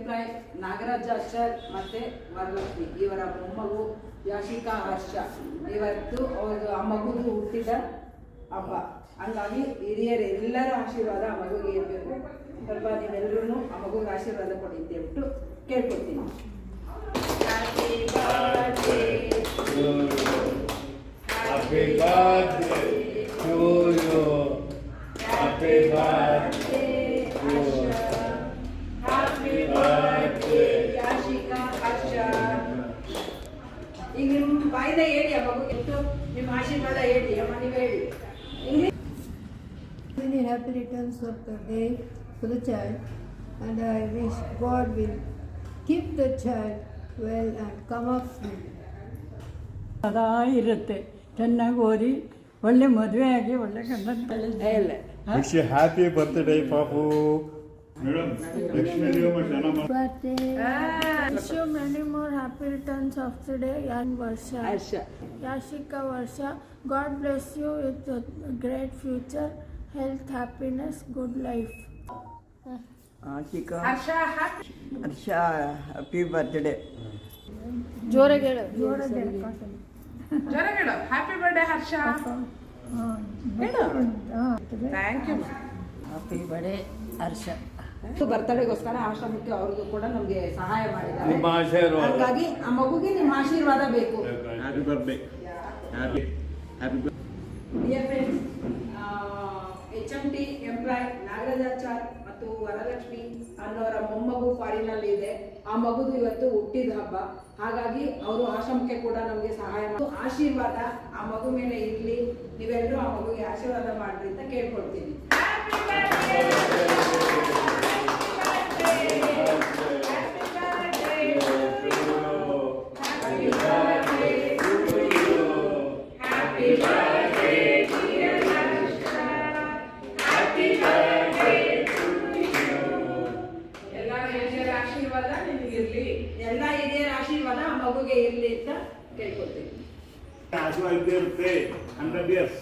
Employee Nagarajachar ಮತ್ತು ವರಲಕ್ಷ್ಮಿ ಇವರ ಮೊಮ್ಮಗು ಯಾಶಿಕಾ ಹರ್ಷ ಇವತ್ತು ಅವರು ಆ ಮಗುದು ಹುಟ್ಟಿದ ಹಬ್ಬ. ಹಂಗಾಗಿ ಹಿರಿಯರೆಲ್ಲರ ಆಶೀರ್ವಾದ ಆ ಮಗುಗೆ ಇರಬೇಕು. ಸ್ವಲ್ಪ ನೀವೆಲ್ಲರೂ ಆ ಮಗುಗೆ ಆಶೀರ್ವಾದ ಕೊಡಿ ಅಂತ ಹೇಳ್ಬಿಟ್ಟು ಕೇಳ್ಕೊಡ್ತೀನಿ. Happy birthday Happy birthday to you. Happy birthday to you. Happy birthday Yashika ಹರ್ಷ. ಈಗ ನಿಮ್ಮ ಬಾಯಿಂದ ಹೇಳಿ ಆ ಮಗುಗೆ ನಿಮ್ಮ ಆಶೀರ್ವಾದ ಹೇಳಿ ಅಮ್ಮ, ನೀವು ಹೇಳಿ. Many happy returns of the day for the child, and I wish God will keep the child well and come up with. ಸದಾ ಇರುತ್ತೆ, ಚೆನ್ನಾಗಿ ಓದಿ ಒಳ್ಳೆ ಮದುವೆ ಆಗಿ ಒಳ್ಳೆ ಗಂಡನ ಇಲ್ಲ Wish you happy birthday, Papu. Madam, Lakshmi Devi Birthday. Wish you many more happy returns of the day, young Varsha. Harsha. Yashika Varsha. God bless you with a great future, health, happiness, good life. Ashika Harsha Harsha happy birthday. ಜೋರಾಗಿ ಹೇಳು. ಜೋರಾಗಿ ಹೇಳು. Happy birthday Harsha. Thank you. Happy birthday Harsha. ಬರ್ತಡೆಗೋಸ್ಕರ ಆಶ್ರಮಕ್ಕೆ ಅವ್ರಿಗೂ ಕೂಡ ನಮಗೆ ಸಹಾಯ ಮಾಡಿದ್ದಾರೆ. ನಿಮ್ಮ ಆಶೀರ್ವಾದ. ಹಾಗಾಗಿ ಆ ಮಗುಗೆ ನಿಮ್ಮ ಆಶೀರ್ವಾದ ಬೇಕು. Happy birthday. Happy birthday. Dear friends, HMT employ Nagarajachar ಮತ್ತು ವರಲಕ್ಷ್ಮಿ ಅನ್ನೋರ ಮೊಮ್ಮಗು ಫಾರಿನಲ್ಲಿ ಇದೆ. ಆ ಮಗುದು ಇವತ್ತು ಹುಟ್ಟಿದ ಹಬ್ಬ. ಹಾಗಾಗಿ ಅವರು ಆಶ್ರಮಕ್ಕೆ ಕೂಡ ನಮಗೆ ಸಹಾಯ ಮಾಡಿ ಆಶೀರ್ವಾದ ಆ ಮಗು ಮೇಲೆ ಇರಲಿ. ನೀವೆಲ್ಲರೂ ಆ ಮಗುಗೆ ಆಶೀರ್ವಾದ ಮಾಡ್ರಿ ಅಂತ ಕೇಳ್ಕೊಳ್ತೀನಿ. ಎಲ್ಲ ಹಿರಿಯರ ಆಶೀರ್ವಾದ ಆ ಮಗುಗೆ ಇರಲಿ ಅಂತ ಕೇಳ್ಕೊಳ್ತೀನಿ. ಆಶೀರ್ವಾದ ಇದ್ದೇ ಇರುತ್ತೆ 100 years.